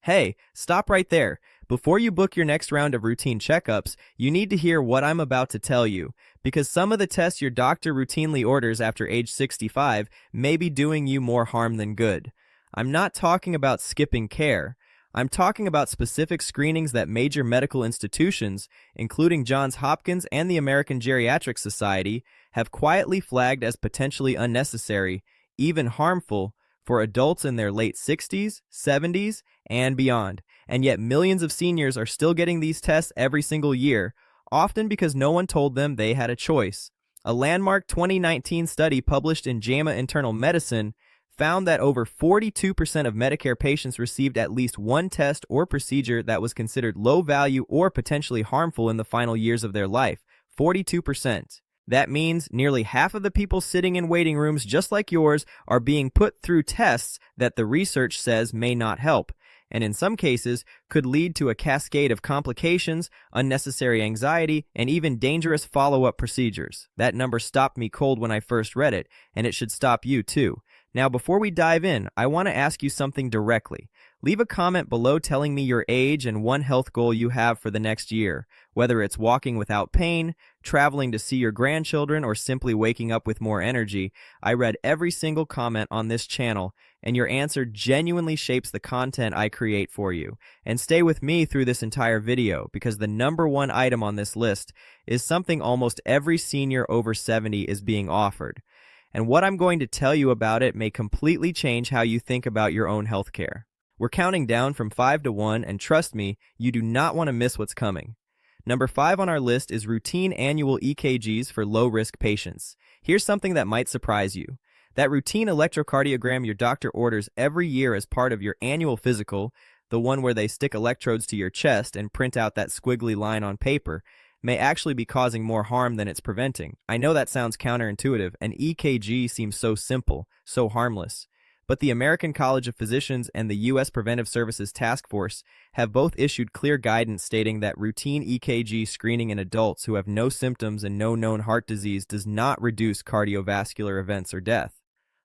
Hey, stop right there. Before you book your next round of routine checkups, you need to hear what I'm about to tell you, because some of the tests your doctor routinely orders after age 65 may be doing you more harm than good. I'm not talking about skipping care. I'm talking about specific screenings that major medical institutions, including Johns Hopkins and the American Geriatric Society, have quietly flagged as potentially unnecessary, even harmful, for adults in their late 60s, 70s, and beyond. And yet millions of seniors are still getting these tests every single year, often because no one told them they had a choice. A landmark 2019 study published in JAMA Internal Medicine found that over 42% of Medicare patients received at least one test or procedure that was considered low value or potentially harmful in the final years of their life. 42%. That means nearly half of the people sitting in waiting rooms just like yours are being put through tests that the research says may not help, and in some cases could lead to a cascade of complications, unnecessary anxiety, and even dangerous follow-up procedures. That number stopped me cold when I first read it, and it should stop you too. Now, before we dive in, I want to ask you something directly. Leave a comment below telling me your age and one health goal you have for the next year, whether it's walking without pain, traveling to see your grandchildren, or simply waking up with more energy. I read every single comment on this channel, and your answer genuinely shapes the content I create for you. And stay with me through this entire video, because the number one item on this list is something almost every senior over 70 is being offered. And what I'm going to tell you about it may completely change how you think about your own healthcare. We're counting down from 5 to 1, and trust me, you do not want to miss what's coming. Number 5 on our list is routine annual EKGs for low-risk patients. Here's something that might surprise you. That routine electrocardiogram your doctor orders every year as part of your annual physical, the one where they stick electrodes to your chest and print out that squiggly line on paper, may actually be causing more harm than it's preventing. I know that sounds counterintuitive. An EKG seems so simple, so harmless. But the American College of Physicians and the U.S. Preventive Services Task Force have both issued clear guidance stating that routine EKG screening in adults who have no symptoms and no known heart disease does not reduce cardiovascular events or death.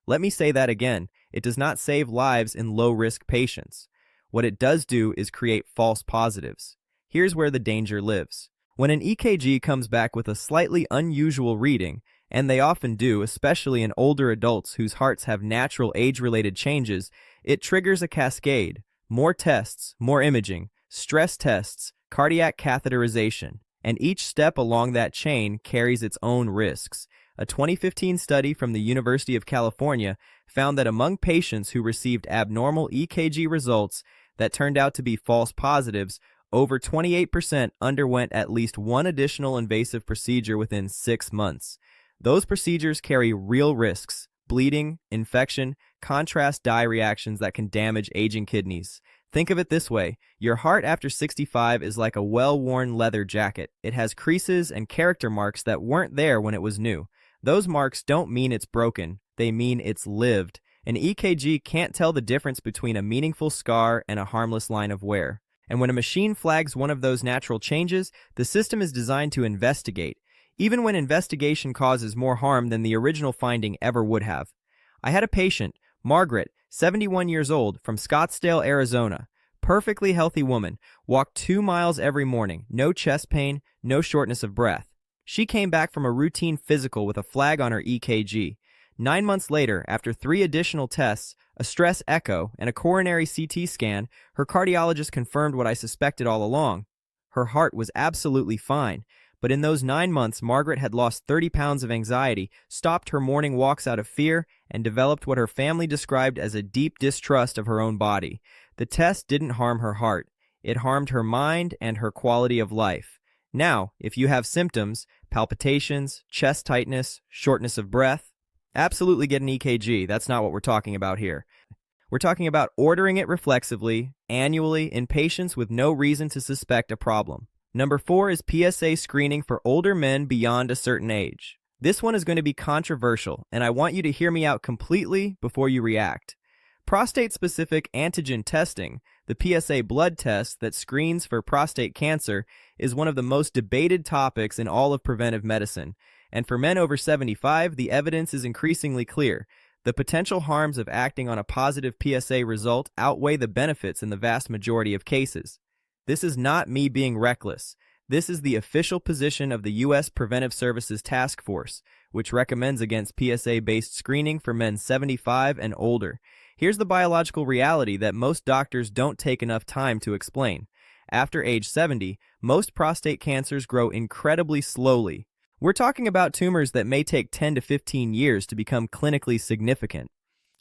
Let me say that again. It does not save lives in low-risk patients. What it does do is create false positives. Here's where the danger lives. When an EKG comes back with a slightly unusual reading, and they often do, especially in older adults whose hearts have natural age-related changes, it triggers a cascade. More tests, more imaging, stress tests, cardiac catheterization, and each step along that chain carries its own risks. A 2015 study from the University of California found that among patients who received abnormal EKG results that turned out to be false positives, over 28% underwent at least one additional invasive procedure within 6 months. Those procedures carry real risks: bleeding, infection, contrast dye reactions that can damage aging kidneys. Think of it this way: your heart after 65 is like a well-worn leather jacket. It has creases and character marks that weren't there when it was new. Those marks don't mean it's broken, they mean it's lived. An EKG can't tell the difference between a meaningful scar and a harmless line of wear. And when a machine flags one of those natural changes, the system is designed to investigate, even when investigation causes more harm than the original finding ever would have. I had a patient, Margaret, 71 years old, from Scottsdale, Arizona. Perfectly healthy woman, walked 2 miles every morning, no chest pain, no shortness of breath. She came back from a routine physical with a flag on her EKG. 9 months later, after 3 additional tests, a stress echo, and a coronary CT scan, her cardiologist confirmed what I suspected all along. Her heart was absolutely fine. But in those 9 months, Margaret had lost 30 pounds of anxiety, stopped her morning walks out of fear, and developed what her family described as a deep distrust of her own body. The test didn't harm her heart. It harmed her mind and her quality of life. Now, if you have symptoms, palpitations, chest tightness, shortness of breath, absolutely get an EKG. That's not what we're talking about here. We're talking about ordering it reflexively, annually, in patients with no reason to suspect a problem. Number 4 is PSA screening for older men beyond a certain age. This one is going to be controversial, and I want you to hear me out completely before you react. Prostate-specific antigen testing, the PSA blood test that screens for prostate cancer, is one of the most debated topics in all of preventive medicine. And for men over 75, the evidence is increasingly clear. The potential harms of acting on a positive PSA result outweigh the benefits in the vast majority of cases. This is not me being reckless. This is the official position of the U.S. Preventive Services Task Force, which recommends against PSA-based screening for men 75 and older. Here's the biological reality that most doctors don't take enough time to explain. After age 70, most prostate cancers grow incredibly slowly. We're talking about tumors that may take 10 to 15 years to become clinically significant.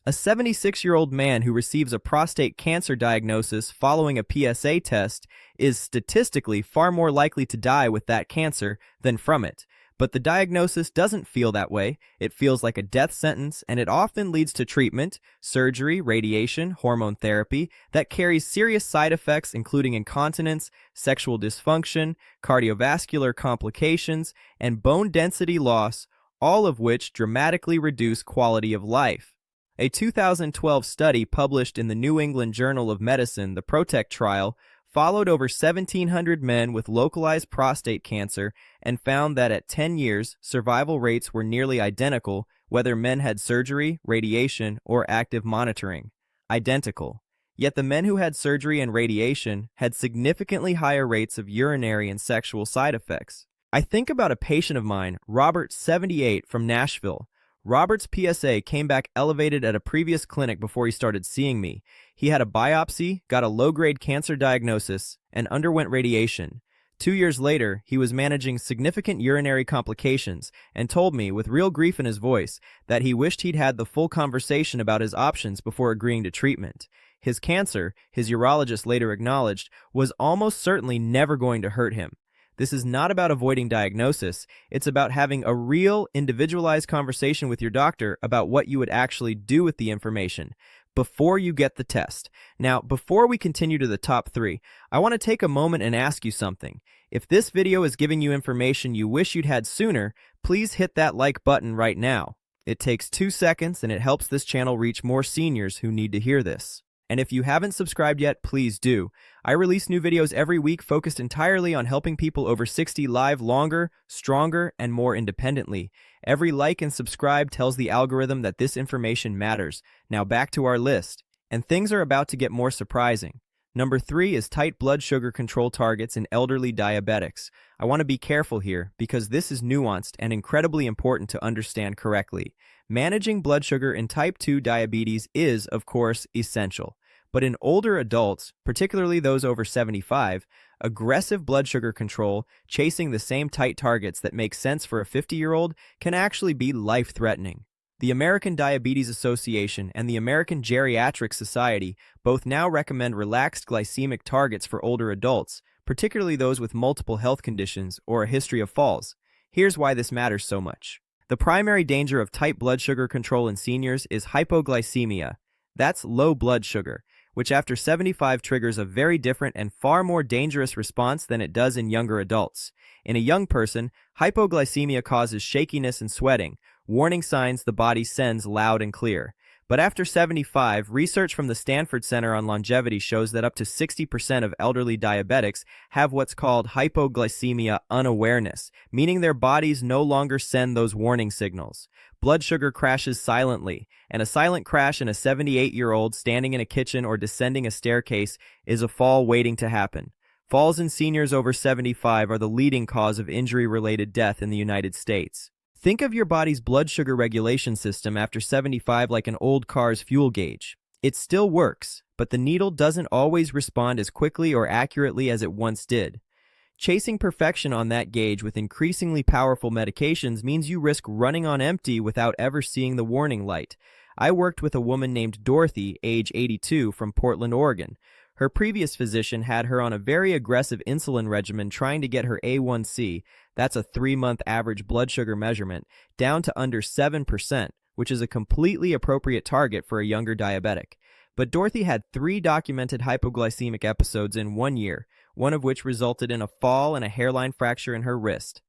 A 76-year-old man who receives a prostate cancer diagnosis following a PSA test is statistically far more likely to die with that cancer than from it. But the diagnosis doesn't feel that way. It feels like a death sentence, and it often leads to treatment, surgery, radiation, hormone therapy that carries serious side effects including incontinence, sexual dysfunction, cardiovascular complications, and bone density loss, all of which dramatically reduce quality of life. A 2012 study published in the New England Journal of Medicine, the PROTECT trial, followed over 1,700 men with localized prostate cancer and found that at 10 years, survival rates were nearly identical whether men had surgery, radiation, or active monitoring. Identical. Yet the men who had surgery and radiation had significantly higher rates of urinary and sexual side effects. I think about a patient of mine, Robert, 78, from Nashville. Robert's PSA came back elevated at a previous clinic before he started seeing me. He had a biopsy, got a low-grade cancer diagnosis, and underwent radiation. 2 years later, he was managing significant urinary complications and told me, with real grief in his voice, that he wished he'd had the full conversation about his options before agreeing to treatment. His cancer, his urologist later acknowledged, was almost certainly never going to hurt him. This is not about avoiding diagnosis. It's about having a real, individualized conversation with your doctor about what you would actually do with the information before you get the test. Now, before we continue to the top 3, I want to take a moment and ask you something. If this video is giving you information you wish you'd had sooner, please hit that like button right now. It takes 2 seconds and it helps this channel reach more seniors who need to hear this. And if you haven't subscribed yet, please do. I release new videos every week focused entirely on helping people over 60 live longer, stronger, and more independently. Every like and subscribe tells the algorithm that this information matters. Now back to our list. And things are about to get more surprising. Number 3 is tight blood sugar control targets in elderly diabetics. I want to be careful here because this is nuanced and incredibly important to understand correctly. Managing blood sugar in type 2 diabetes is, of course, essential. But in older adults, particularly those over 75, aggressive blood sugar control, chasing the same tight targets that make sense for a 50-year-old, can actually be life-threatening. The American Diabetes Association and the American Geriatric Society both now recommend relaxed glycemic targets for older adults, particularly those with multiple health conditions or a history of falls. Here's why this matters so much. The primary danger of tight blood sugar control in seniors is hypoglycemia. That's low blood sugar, which after 75 triggers a very different and far more dangerous response than it does in younger adults. In a young person, hypoglycemia causes shakiness and sweating, warning signs the body sends loud and clear. But after 75, research from the Stanford Center on Longevity shows that up to 60% of elderly diabetics have what's called hypoglycemia unawareness, meaning their bodies no longer send those warning signals. Blood sugar crashes silently, and a silent crash in a 78-year-old standing in a kitchen or descending a staircase is a fall waiting to happen. Falls in seniors over 75 are the leading cause of injury-related death in the United States. Think of your body's blood sugar regulation system after 75 like an old car's fuel gauge. It still works, but the needle doesn't always respond as quickly or accurately as it once did. Chasing perfection on that gauge with increasingly powerful medications means you risk running on empty without ever seeing the warning light. I worked with a woman named Dorothy, age 82, from Portland, Oregon. Her previous physician had her on a very aggressive insulin regimen trying to get her A1C, that's a 3-month average blood sugar measurement, down to under 7%, which is a completely appropriate target for a younger diabetic. But Dorothy had 3 documented hypoglycemic episodes in 1 year, one of which resulted in a fall and a hairline fracture in her wrist.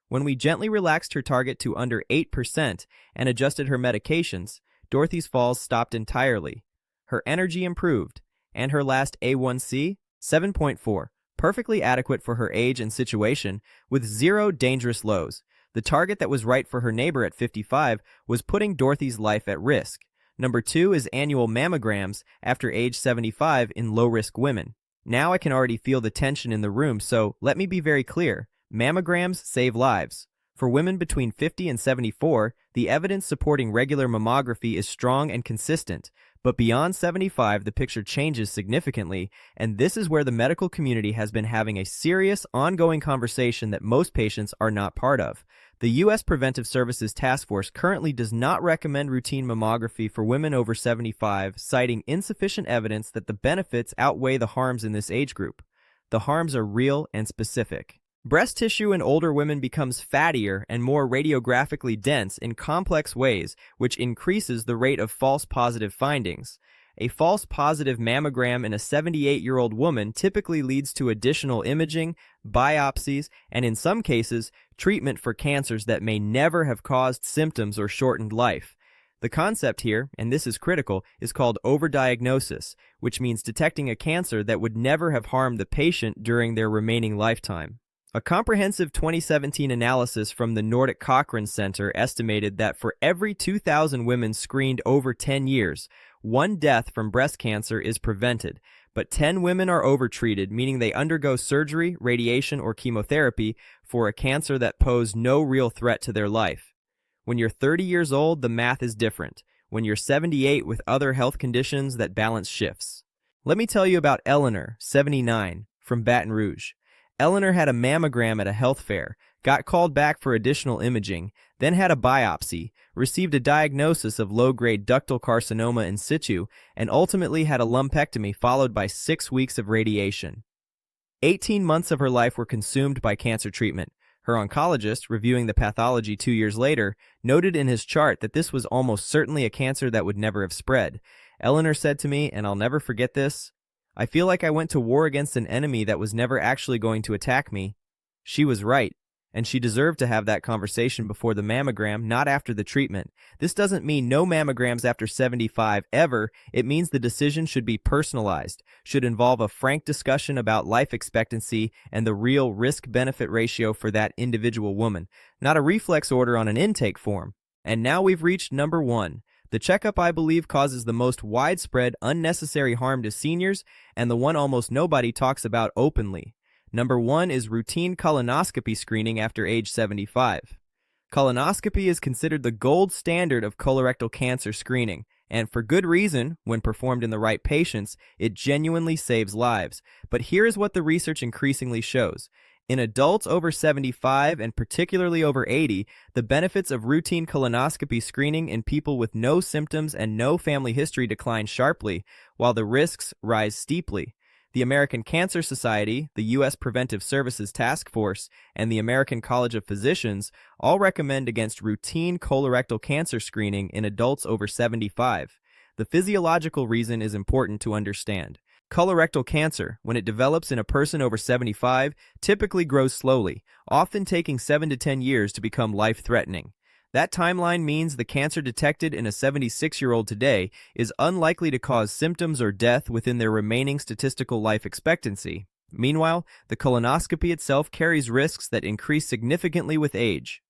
When we gently relaxed her target to under 8% and adjusted her medications, Dorothy's falls stopped entirely. Her energy improved, and her last A1C, 7.4, perfectly adequate for her age and situation, with 0 dangerous lows. The target that was right for her neighbor at 55 was putting Dorothy's life at risk. Number 2 is annual mammograms after age 75 in low-risk women. Now I can already feel the tension in the room, so let me be very clear. Mammograms save lives. For women between 50 and 74, the evidence supporting regular mammography is strong and consistent. But beyond 75, the picture changes significantly, and this is where the medical community has been having a serious, ongoing conversation that most patients are not part of. The U.S. Preventive Services Task Force currently does not recommend routine mammography for women over 75, citing insufficient evidence that the benefits outweigh the harms in this age group. The harms are real and specific. Breast tissue in older women becomes fattier and more radiographically dense in complex ways, which increases the rate of false positive findings. A false positive mammogram in a 78-year-old woman typically leads to additional imaging, biopsies, and in some cases, treatment for cancers that may never have caused symptoms or shortened life. The concept here, and this is critical, is called overdiagnosis, which means detecting a cancer that would never have harmed the patient during their remaining lifetime. A comprehensive 2017 analysis from the Nordic Cochrane Center estimated that for every 2,000 women screened over 10 years, 1 death from breast cancer is prevented, but 10 women are overtreated, meaning they undergo surgery, radiation, or chemotherapy for a cancer that posed no real threat to their life. When you're 30 years old, the math is different. When you're 78 with other health conditions, that balance shifts. Let me tell you about Eleanor, 79, from Baton Rouge. Eleanor had a mammogram at a health fair, got called back for additional imaging, then had a biopsy, received a diagnosis of low-grade ductal carcinoma in situ, and ultimately had a lumpectomy followed by 6 weeks of radiation. 18 months of her life were consumed by cancer treatment. Her oncologist, reviewing the pathology 2 years later, noted in his chart that this was almost certainly a cancer that would never have spread. Eleanor said to me, and I'll never forget this, "I feel like I went to war against an enemy that was never actually going to attack me." She was right, and she deserved to have that conversation before the mammogram, not after the treatment. This doesn't mean no mammograms after 75 ever. It means the decision should be personalized, should involve a frank discussion about life expectancy and the real risk-benefit ratio for that individual woman, not a reflex order on an intake form. And now we've reached number 1. The checkup I believe causes the most widespread unnecessary harm to seniors and the one almost nobody talks about openly. Number 1 is routine colonoscopy screening after age 75. Colonoscopy is considered the gold standard of colorectal cancer screening, and for good reason. When performed in the right patients, it genuinely saves lives. But here is what the research increasingly shows. In adults over 75 and particularly over 80, the benefits of routine colonoscopy screening in people with no symptoms and no family history decline sharply, while the risks rise steeply. The American Cancer Society, the U.S. Preventive Services Task Force, and the American College of Physicians all recommend against routine colorectal cancer screening in adults over 75. The physiological reason is important to understand. Colorectal cancer, when it develops in a person over 75, typically grows slowly, often taking 7 to 10 years to become life-threatening. That timeline means the cancer detected in a 76-year-old today is unlikely to cause symptoms or death within their remaining statistical life expectancy. Meanwhile, the colonoscopy itself carries risks that increase significantly with age.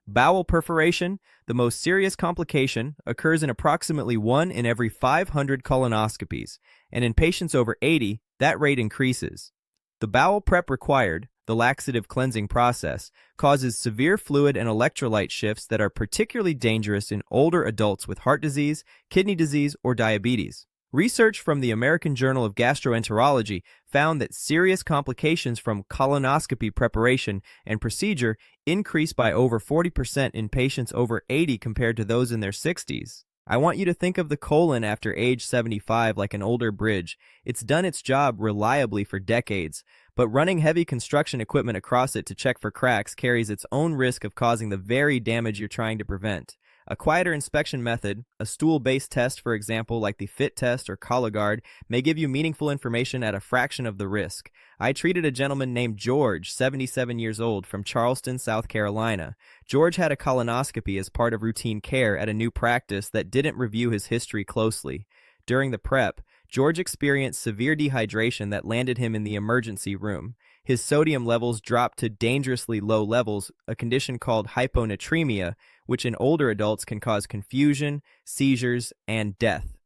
Bowel perforation, the most serious complication, occurs in approximately 1 in every 500 colonoscopies, and in patients over 80, that rate increases. The bowel prep required, the laxative cleansing process, causes severe fluid and electrolyte shifts that are particularly dangerous in older adults with heart disease, kidney disease, or diabetes. Research from the American Journal of Gastroenterology found that serious complications from colonoscopy preparation and procedure increase by over 40% in patients over 80 compared to those in their 60s. I want you to think of the colon after age 75 like an older bridge. It's done its job reliably for decades, but running heavy construction equipment across it to check for cracks carries its own risk of causing the very damage you're trying to prevent. A quieter inspection method, a stool-based test, for example, like the FIT test or Cologuard, may give you meaningful information at a fraction of the risk. I treated a gentleman named George, 77 years old, from Charleston, South Carolina. George had a colonoscopy as part of routine care at a new practice that didn't review his history closely. During the prep, George experienced severe dehydration that landed him in the emergency room. His sodium levels dropped to dangerously low levels, a condition called hyponatremia, which in older adults can cause confusion, seizures, and death.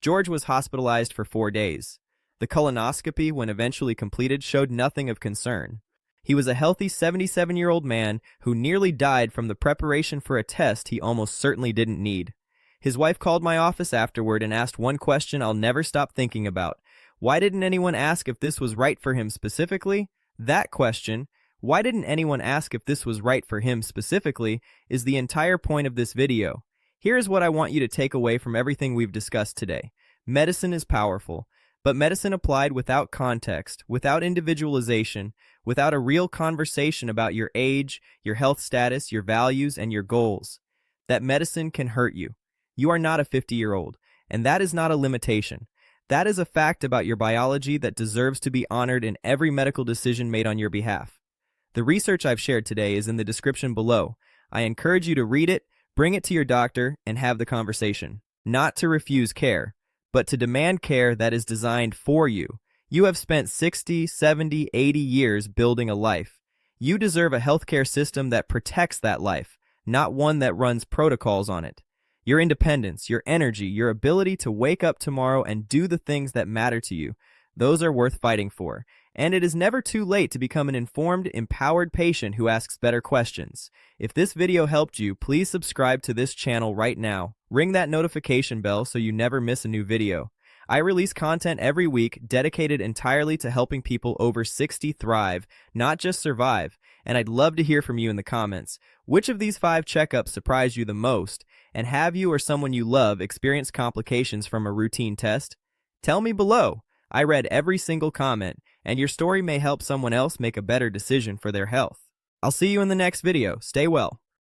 George was hospitalized for 4 days. The colonoscopy, when eventually completed, showed nothing of concern. He was a healthy 77-year-old man who nearly died from the preparation for a test he almost certainly didn't need. His wife called my office afterward and asked one question I'll never stop thinking about. Why didn't anyone ask if this was right for him specifically? That question, why didn't anyone ask if this was right for him specifically, is the entire point of this video. Here is what I want you to take away from everything we've discussed today. Medicine is powerful, but medicine applied without context, without individualization, without a real conversation about your age, your health status, your values, and your goals. That medicine can hurt you. You are not a 50-year-old, and that is not a limitation. That is a fact about your biology that deserves to be honored in every medical decision made on your behalf. The research I've shared today is in the description below. I encourage you to read it, bring it to your doctor, and have the conversation. Not to refuse care, but to demand care that is designed for you. You have spent 60, 70, 80 years building a life. You deserve a healthcare system that protects that life, not one that runs protocols on it. Your independence, your energy, your ability to wake up tomorrow and do the things that matter to you, those are worth fighting for. And it is never too late to become an informed, empowered patient who asks better questions. If this video helped you, please subscribe to this channel right now. Ring that notification bell so you never miss a new video. I release content every week dedicated entirely to helping people over 60 thrive, not just survive. And I'd love to hear from you in the comments. Which of these 5 checkups surprised you the most? And have you or someone you love experienced complications from a routine test? Tell me below. I read every single comment, and your story may help someone else make a better decision for their health. I'll see you in the next video. Stay well.